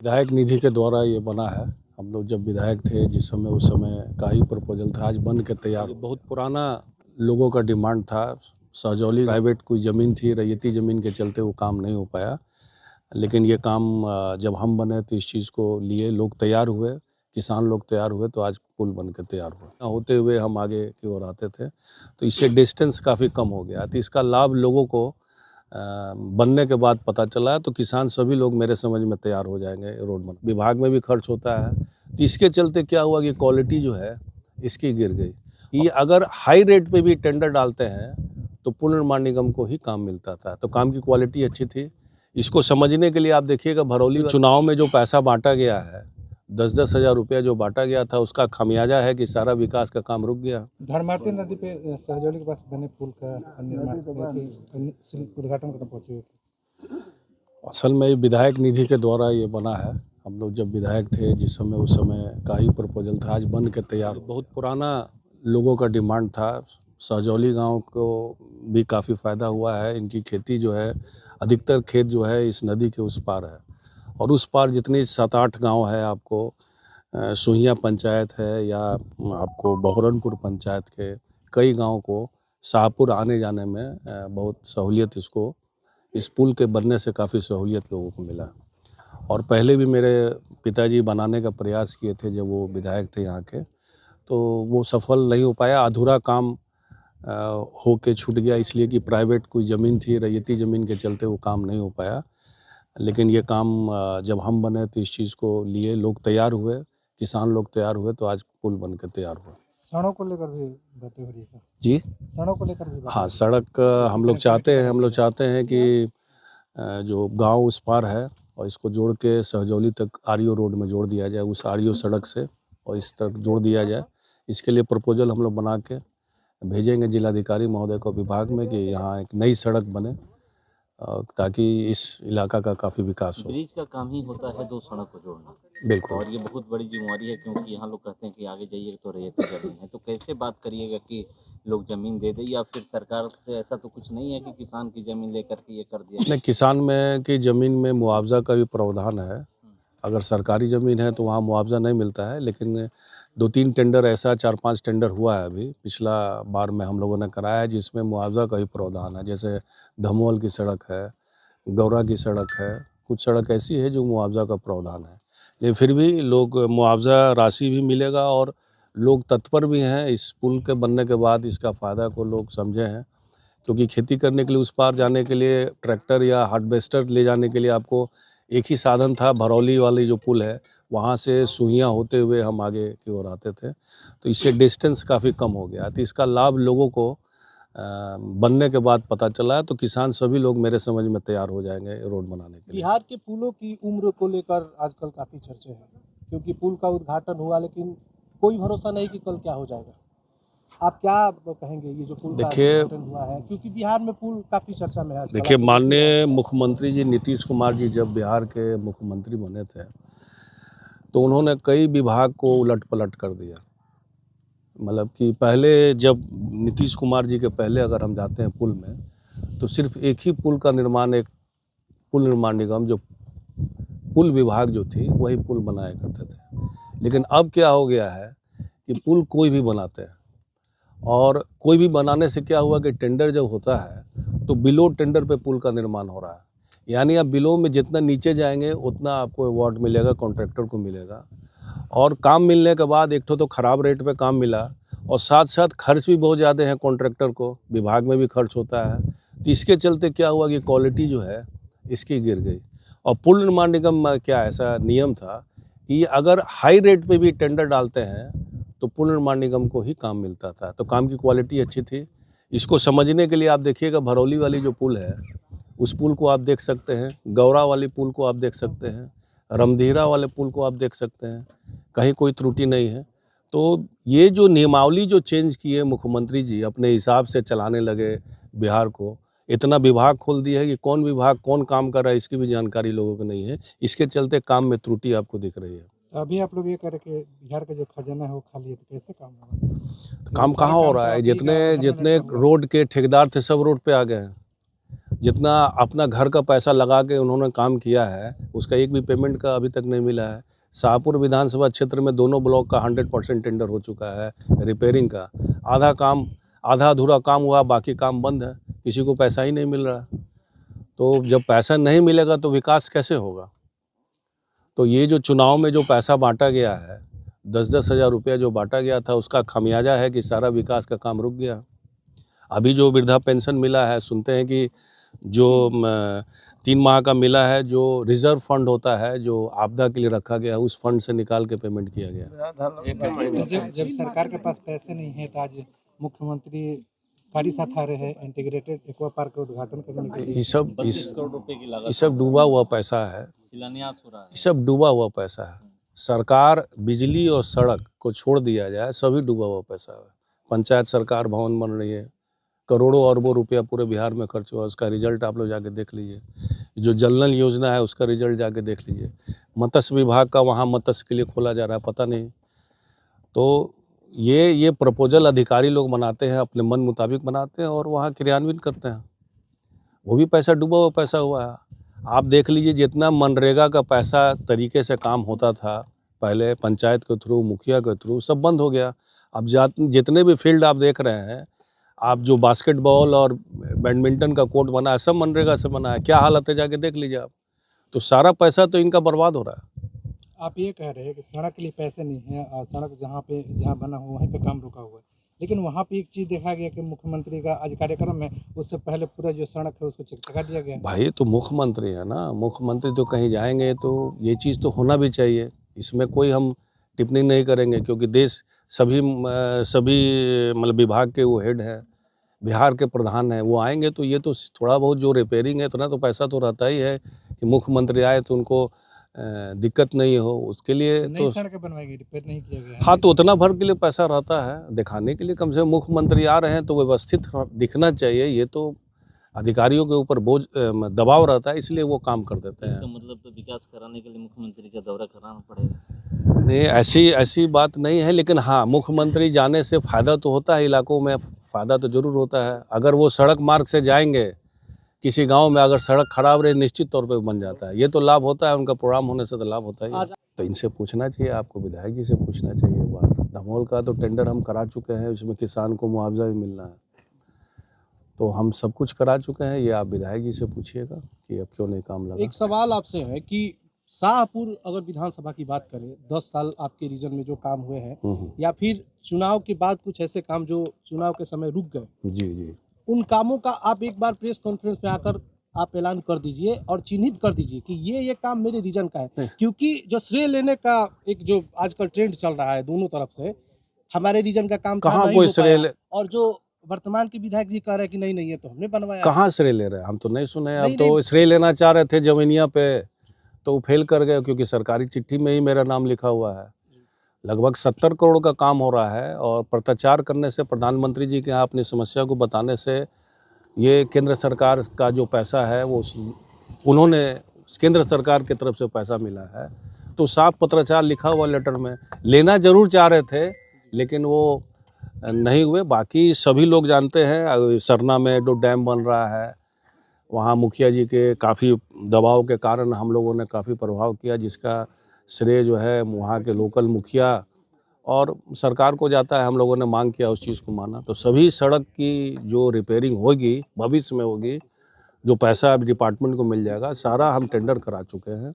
विधायक निधि के द्वारा ये बना है। हम लोग जब विधायक थे जिस समय उस समय का ही प्रपोजल था, आज बन के तैयार। बहुत पुराना लोगों का डिमांड था। सहजौली प्राइवेट कोई ज़मीन थी, रैयती ज़मीन के चलते वो काम नहीं हो पाया। लेकिन ये काम जब हम बने तो इस चीज़ को लिए लोग तैयार हुए, किसान लोग तैयार हुए, तो आज पुल बन के तैयार हुआ। होते हुए हम आगे की ओर आते थे तो इससे डिस्टेंस काफ़ी कम हो गया। तो इसका लाभ लोगों को बनने के बाद पता चला है, तो किसान सभी लोग मेरे समझ में तैयार हो जाएंगे। रोड बन विभाग में भी खर्च होता है, तो इसके चलते क्या हुआ कि क्वालिटी जो है इसकी गिर गई। ये अगर हाई रेट पे भी टेंडर डालते हैं तो पुल निर्माण निगम को ही काम मिलता था, तो काम की क्वालिटी अच्छी थी। इसको समझने के लिए आप देखिएगा, भरौली चुनाव में जो पैसा बांटा गया है, 10-10 हज़ार रुपया जो बांटा गया था, उसका खामियाजा है कि सारा विकास का काम रुक गया। धर्मार्ती नदी पे सहजौली के पास बने पुल का निर्माण उद्घाटन करने पहुंचे हुए। असल में विधायक निधि के द्वारा ये बना है। हम लोग जब विधायक थे जिस समय उस समय का ही प्रपोजल था, आज बन के तैयार। बहुत पुराना लोगों का डिमांड था। सहजौली गांव को भी काफ़ी फ़ायदा हुआ है। इनकी खेती जो है, अधिकतर खेत जो है इस नदी के उस पार है, और उस पार जितनी 7-8 गांव है, आपको सुहिया पंचायत है या आपको बहुरनपुर पंचायत के कई गांव को शाहपुर आने जाने में बहुत सहूलियत, इसको इस पुल के बनने से काफ़ी सहूलियत लोगों को मिला। और पहले भी मेरे पिताजी बनाने का प्रयास किए थे जब वो विधायक थे यहाँ के, तो वो सफल नहीं हो पाया। अधूरा काम हो के छूट गया, इसलिए कि प्राइवेट कोई ज़मीन थी, रैयती ज़मीन के चलते वो काम नहीं हो पाया। लेकिन ये काम जब हम बने तो इस चीज़ को लिए लोग तैयार हुए, किसान लोग तैयार हुए, तो आज पुल बन के तैयार हुआ। सड़कों को लेकर भी बातें हो रही है जी, सड़कों को लेकर भी हाँ, सड़क हम लोग चाहते हैं कि जो गांव उस पार है और इसको जोड़ के सहजौली तक आरईओ रोड में जोड़ दिया जाए, उस आरईओ सड़क से, और इस तरफ जोड़ दिया जाए। इसके लिए प्रपोजल हम लोग बना के भेजेंगे जिलाधिकारी महोदय को विभाग में कि यहाँ एक नई सड़क बने, ताकि इस इलाका का काफ़ी विकास हो। ब्रिज का काम ही होता है दो सड़क को जोड़ना। बिल्कुल। और ये बहुत बड़ी जिम्मेवारी है, क्योंकि यहाँ लोग कहते हैं कि आगे जाइए तो रैयती जमीन है, तो कैसे बात करिएगा कि लोग ज़मीन दे दे, या फिर सरकार से ऐसा तो कुछ नहीं है कि किसान की ज़मीन लेकर के ये कर दिया? नहीं, किसान में की ज़मीन में मुआवजा का भी प्रावधान है। अगर सरकारी ज़मीन है तो वहाँ मुआवजा नहीं मिलता है, लेकिन 2-3 टेंडर ऐसा, 4-5 टेंडर हुआ है अभी पिछला बार में हम लोगों ने कराया है, जिसमें मुआवजा का भी प्रावधान है। जैसे धमोल की सड़क है, गौरा की सड़क है, कुछ सड़क ऐसी है जो मुआवजा का प्रावधान है। लेकिन फिर भी लोग मुआवजा राशि भी मिलेगा, और लोग तत्पर भी हैं इस पुल के बनने के बाद इसका फ़ायदा को लोग समझे हैं। क्योंकि खेती करने के लिए उस पार जाने के लिए ट्रैक्टर या हार्वेस्टर ले जाने के लिए आपको एक ही साधन था, भरौली वाली जो पुल है, वहाँ से सुहिया होते हुए हम आगे की ओर आते थे, तो इससे डिस्टेंस काफ़ी कम हो गया। तो इसका लाभ लोगों को बनने के बाद पता चला है, तो किसान सभी लोग मेरे समझ में तैयार हो जाएंगे रोड बनाने के लिए। बिहार के पुलों की उम्र को लेकर आजकल काफी चर्चे हैं, क्योंकि पुल का उद्घाटन हुआ लेकिन कोई भरोसा नहीं कि कल क्या हो जाएगा। आप क्या कहेंगे, ये जो पुल का उद्घाटन हुआ है, क्योंकि बिहार में पुल काफी चर्चा में है। देखिए, माननीय मुख्यमंत्री जी नीतीश कुमार जी जब बिहार के मुख्यमंत्री बने थे, तो उन्होंने कई विभाग को उलट पलट कर दिया। मतलब कि पहले जब नीतीश कुमार जी के पहले अगर हम जाते हैं पुल में, तो सिर्फ एक ही पुल का निर्माण, एक पुल निर्माण निगम, जो पुल विभाग जो थी, वही पुल बनाया करते थे। लेकिन अब क्या हो गया है कि पुल कोई भी बनाते हैं, और कोई भी बनाने से क्या हुआ कि टेंडर जब होता है तो बिलो टेंडर पे पुल का निर्माण हो रहा है। यानी आप बिलो में जितना नीचे जाएंगे उतना आपको अवार्ड मिलेगा, कॉन्ट्रैक्टर को मिलेगा, और काम मिलने के बाद एक तो ख़राब रेट पे काम मिला, और साथ साथ खर्च भी बहुत ज़्यादा है कॉन्ट्रैक्टर को, विभाग में भी खर्च होता है। तो इसके चलते क्या हुआ कि क्वालिटी जो है इसकी गिर गई। और पुल निर्माण निगम में क्या ऐसा नियम था कि अगर हाई रेट पे भी टेंडर डालते हैं तो पुल निर्माण निगम को ही काम मिलता था, तो काम की क्वालिटी अच्छी थी। इसको समझने के लिए आप देखिएगा, भरौली वाली जो पुल है, उस पुल को आप देख सकते हैं, गौरा वाली पुल को आप देख सकते हैं, रमधीरा वाले पुल को आप देख सकते हैं, कहीं कोई त्रुटि नहीं है। तो ये जो नियमावली जो चेंज किए मुख्यमंत्री जी, अपने हिसाब से चलाने लगे बिहार को, इतना विभाग खोल दिया है कि कौन विभाग कौन काम कर रहा है इसकी भी जानकारी लोगों को नहीं है। इसके चलते काम में त्रुटि आपको दिख रही है। अभी आप लोग ये कह रहे कि बिहार का जो खजाना है वो खाली है, तो कैसे काम होगा? काम कहाँ हो रहा है? जितने रोड के ठेकेदार थे सब रोड पे आ गए हैं। जितना अपना घर का पैसा लगा के उन्होंने काम किया है उसका एक भी पेमेंट का अभी तक नहीं मिला है। शाहपुर विधानसभा क्षेत्र में दोनों ब्लॉक का 100% टेंडर हो चुका है रिपेयरिंग का। आधा अधूरा काम हुआ, बाकी काम बंद है, किसी को पैसा ही नहीं मिल रहा। तो जब पैसा नहीं मिलेगा तो विकास कैसे होगा? तो ये जो चुनाव में जो पैसा बांटा गया है, 10-10 हज़ार रुपया जो बांटा गया था, उसका खामियाजा है कि सारा विकास का काम रुक गया। अभी जो वृद्धा पेंशन मिला है, सुनते हैं कि जो 3 माह का मिला है, जो रिजर्व फंड होता है जो आपदा के लिए रखा गया, उस फंड से निकाल के पेमेंट किया गया। जब सरकार के पास पैसे नहीं है तो आज मुख्यमंत्री गाड़ी साथ आ रहे हैं इंटीग्रेटेड एक्वा पार्क का उद्घाटन करने के लिए। ये सब 32 करोड़ रुपए की लागत ये सब डूबा हुआ पैसा है, शिलान्यास हो रहा है। ये सब डूबा हुआ पैसा है। सरकार बिजली और सड़क को छोड़ दिया जाए, सभी डूबा हुआ पैसा है। पंचायत सरकार भवन बन रही है, करोड़ों अरबों रुपया पूरे बिहार में खर्च हुआ, उसका रिजल्ट आप लोग जाके देख लीजिए। जो जल नल योजना है उसका रिजल्ट जाके देख लीजिए। मत्स्य विभाग का वहाँ मत्स्य के लिए खोला जा रहा है, पता नहीं। तो ये प्रपोजल अधिकारी लोग बनाते हैं, अपने मन मुताबिक बनाते हैं और वहाँ क्रियान्वयन करते हैं। वो भी पैसा डूबा हुआ पैसा हुआ है। आप देख लीजिए, जितना मनरेगा का पैसा तरीके से काम होता था पहले पंचायत के थ्रू, मुखिया के थ्रू, सब बंद हो गया। अब जितने भी फील्ड आप देख रहे हैं, आप जो बास्केटबॉल और बैडमिंटन का कोर्ट बना है, सब मनरेगा से बना है। क्या हालत है जाके देख लीजिए आप। तो सारा पैसा तो इनका बर्बाद हो रहा है। आप ये कह रहे हैं कि सड़क के लिए पैसे नहीं है और सड़क जहाँ बना हुआ वहीं पे काम रुका हुआ है, लेकिन वहाँ पे एक चीज़ देखा गया कि मुख्यमंत्री का आज कार्यक्रम है, उससे पहले पूरा जो सड़क है उसको चकचका दिया गया। भाई तो मुख्यमंत्री है ना, मुख्यमंत्री तो कहीं जाएंगे तो ये चीज़ तो होना भी चाहिए, इसमें कोई हम टिप्पणी नहीं करेंगे, क्योंकि देश सभी मतलब विभाग के वो हेड है, बिहार के प्रधान है, वो आएंगे तो ये तो थोड़ा बहुत जो रिपेयरिंग है, इतना तो पैसा तो रहता ही है कि मुख्यमंत्री आए तो उनको दिक्कत नहीं हो, उसके लिए तो सड़कें बनवाएगी, रिपेयर नहीं किया गया। हाँ, तो उतना भर के लिए पैसा रहता है दिखाने के लिए। कम से कम मुख्यमंत्री आ रहे हैं तो व्यवस्थित दिखना चाहिए। ये तो अधिकारियों के ऊपर बोझ दबाव रहता है, इसलिए वो काम कर देते हैं। इसका मतलब तो विकास कराने के लिए मुख्यमंत्री का दौरा कराना पड़ेगा। नहीं, ऐसी बात नहीं है, लेकिन हाँ, मुख्यमंत्री जाने से फ़ायदा तो होता है, इलाकों में फ़ायदा तो ज़रूर होता है। अगर वो सड़क मार्ग से जाएंगे, किसी गांव में अगर सड़क खराब रहे, निश्चित तौर पे बन जाता है। ये तो लाभ होता है, उनका प्रोग्राम होने से तो लाभ होता ही है। तो इनसे पूछना चाहिए, आपको विधायक जी से पूछना चाहिए बात। धमोल का तो टेंडर हम करा चुके हैं, उसमें किसान को मुआवजा भी मिलना है, तो हम सब कुछ करा चुके हैं। ये आप विधायक जी से पूछिएगा कि अब क्यों नहीं काम लगा। एक सवाल आपसे है कि शाहपुर अगर विधानसभा की बात करें, 10 साल आपके रीजन में जो काम हुए हैं, या फिर चुनाव के बाद कुछ ऐसे काम जो चुनाव के समय रुक गए, जी, उन कामों का आप एक बार प्रेस कॉन्फ्रेंस में आकर आप ऐलान कर दीजिए और चिन्हित कर दीजिए कि ये काम मेरे रीजन का है। क्योंकि जो श्रेय लेने का एक जो आजकल ट्रेंड चल रहा है दोनों तरफ से, हमारे रीजन का काम कहाँ कोई श्रेय, और जो वर्तमान के विधायक जी कह रहे हैं कि नहीं ये तो हमने बनवाया। कहाँ श्रेय ले रहे हैं? हम तो नहीं सुने। अब तो श्रेय लेना चाह रहे थे जमीनिया पे, तो वो फेल कर गए, क्योंकि सरकारी चिट्ठी में ही मेरा नाम लिखा हुआ है। लगभग 70 करोड़ का काम हो रहा है, और पत्राचार करने से, प्रधानमंत्री जी के यहाँ अपनी समस्या को बताने से, ये केंद्र सरकार का जो पैसा है वो उन्होंने केंद्र सरकार की तरफ से पैसा मिला है, तो साफ पत्राचार लिखा हुआ लेटर में। लेना जरूर चाह रहे थे, लेकिन वो नहीं हुए। बाकी सभी लोग जानते हैं, सरना में जो डैम बन रहा है, वहाँ मुखिया जी के काफ़ी दबाव के कारण हम लोगों ने काफ़ी प्रभाव किया, जिसका श्रेय जो है वहाँ के लोकल मुखिया और सरकार को जाता है। हम लोगों ने मांग किया, उस चीज़ को माना। तो सभी सड़क की जो रिपेयरिंग होगी, भविष्य में होगी, जो पैसा अब डिपार्टमेंट को मिल जाएगा, सारा हम टेंडर करा चुके हैं।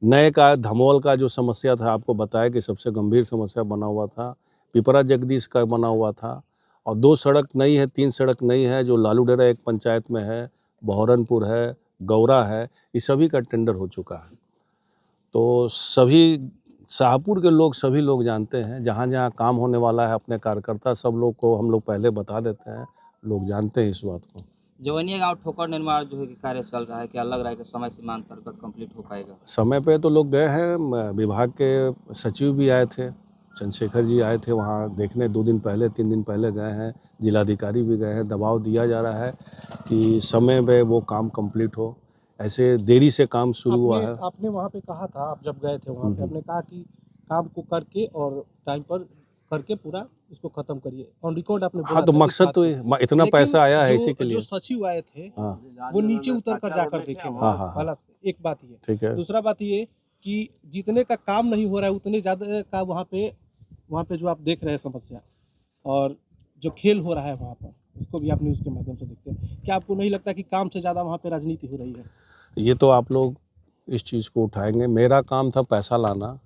नए का धमोल का जो समस्या था, आपको बताया कि सबसे गंभीर समस्या बना हुआ था। पिपरा जगदीश का बना हुआ था, और 2 सड़क नई है, 3 सड़क नई है, जो लालूडेरा एक पंचायत में है, बहरनपुर है, गौरा है, ये सभी का टेंडर हो चुका है। तो सभी शाहपुर के लोग, सभी लोग जानते हैं, जहाँ जहाँ काम होने वाला है, अपने कार्यकर्ता सब लोग को हम लोग पहले बता देते हैं, लोग जानते हैं इस बात को। जवनिया गांव ठोकर निर्माण जो है कि कार्य चल रहा है, क्या लग रहा है कि समय सीमा अंतर्गत कंप्लीट हो पाएगा? समय पे तो लोग गए हैं, विभाग के सचिव भी आए थे, चंद्रशेखर जी आए थे वहाँ देखने, 2 दिन पहले 3 दिन पहले गए हैं, जिलाधिकारी भी गए हैं। दबाव दिया जा रहा है कि समय पे वो काम कंप्लीट हो, ऐसे देरी से काम शुरू हुआ है। आपने वहाँ पे कहा था, आप जब गए थे वहाँ पे, आपने कहा कि काम को करके और टाइम पर करके पूरा इसको खत्म करिए। ऑन रिकॉर्ड आपने बोला हाँ तो था इस मकसद बात तो को। इतना लेकिन पैसा आया है जो- इसी के लिए। जो सचिव आए थे हाँ वो नीचे उतर कर जाकर देखे हाँ, हाँ। पहला एक बात ये। ठीक है। दूसरा बात ये कि जितने का काम नहीं हो रहा है उतने ज़्यादा का वहाँ पे जो आप देख रहे हैं समस्या और जो खेल हो रहा है वहाँ पर, उसको भी आप न्यूज़ के माध्यम से देखते हैं। क्या आपको नहीं लगता कि काम से ज़्यादा वहाँ पे राजनीति हो रही है? ये तो आप लोग इस चीज़ को उठाएंगे। मेरा काम था पैसा लाना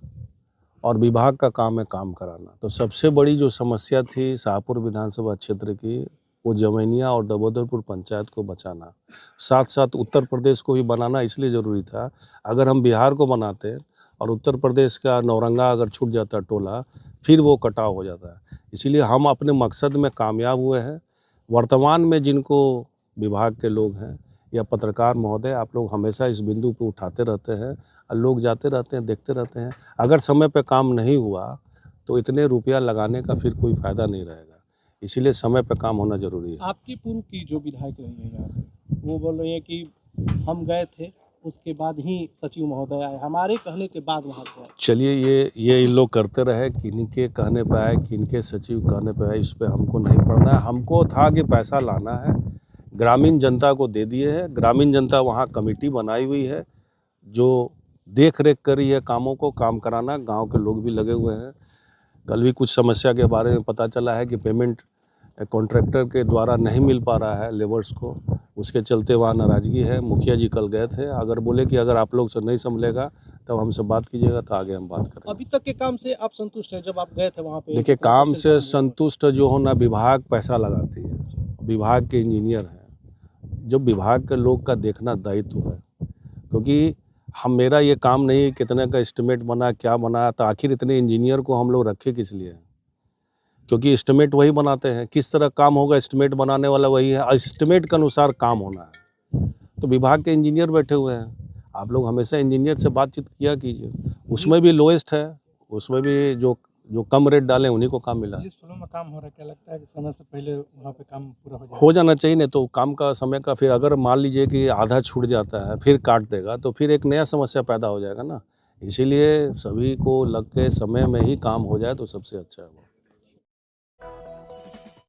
और विभाग का काम है काम कराना। तो सबसे बड़ी जो समस्या थी शाहपुर विधानसभा क्षेत्र की, वो जमैनिया और दबोदरपुर पंचायत को बचाना, साथ साथ उत्तर प्रदेश को भी बनाना इसलिए ज़रूरी था। अगर हम बिहार को बनाते और उत्तर प्रदेश का नौरंगा अगर छूट जाता टोला, फिर वो कटाव हो जाता है। इसीलिए हम अपने मकसद में कामयाब हुए हैं। वर्तमान में जिनको विभाग के लोग हैं या पत्रकार महोदय, आप लोग हमेशा इस बिंदु को उठाते रहते हैं और लोग जाते रहते हैं, देखते रहते हैं। अगर समय पे काम नहीं हुआ तो इतने रुपया लगाने का फिर कोई फ़ायदा नहीं रहेगा। इसीलिए समय पे काम होना ज़रूरी है। आपकी पूर्व की जो विधायक रही है यहाँ पे, वो बोल रही है कि हम गए थे उसके बाद ही सचिव महोदय आए, हमारे कहने के बाद वहाँ से आए। चलिए ये इन लोग करते रहे, किनके कहने पे आए, किनके सचिव कहने पे आए, इस पे हमको नहीं पड़ना है। हमको था कि पैसा लाना है, ग्रामीण जनता को दे दिए है। ग्रामीण जनता वहाँ कमेटी बनाई हुई है जो देख रेख करी है कामों को, काम कराना। गांव के लोग भी लगे हुए हैं। कल भी कुछ समस्या के बारे में पता चला है कि पेमेंट कॉन्ट्रैक्टर के द्वारा नहीं मिल पा रहा है लेबर्स को, उसके चलते वहाँ नाराज़गी है। मुखिया जी कल गए थे, अगर बोले कि अगर आप लोग से नहीं संभलेगा तब हमसे बात कीजिएगा तो आगे हम बात करेंगे। अभी तक के काम से आप संतुष्ट हैं? जब आप गए थे वहाँ पे, देखिए, काम से संतुष्ट जो हो ना, विभाग पैसा लगाती है, विभाग के इंजीनियर हैं, जब विभाग के लोग का देखना दायित्व है। क्योंकि मेरा ये काम नहीं कितने का एस्टिमेट बना, क्या बना, तो आखिर इतने इंजीनियर को हम लोग रखे किस लिए? क्योंकि एस्टिमेट वही बनाते हैं, किस तरह काम होगा एस्टिमेट बनाने वाला वही है, एस्टिमेट के अनुसार काम होना है। तो विभाग के इंजीनियर बैठे हुए हैं, आप लोग हमेशा इंजीनियर से बातचीत किया कीजिए। उसमें भी लोएस्ट है, उसमें भी जो कम रेट डालें उन्हीं को काम मिला। जिस फ्लो में काम हो रहा है, क्या लगता है कि समय से पहले वहाँ पे काम पूरा हो जाना चाहिए। नहीं तो काम का समय का फिर अगर मान लीजिए कि आधा छूट जाता है फिर काट देगा तो फिर एक नया समस्या पैदा हो जाएगा ना। इसीलिए सभी को लग के समय में ही काम हो जाए तो सबसे अच्छा है।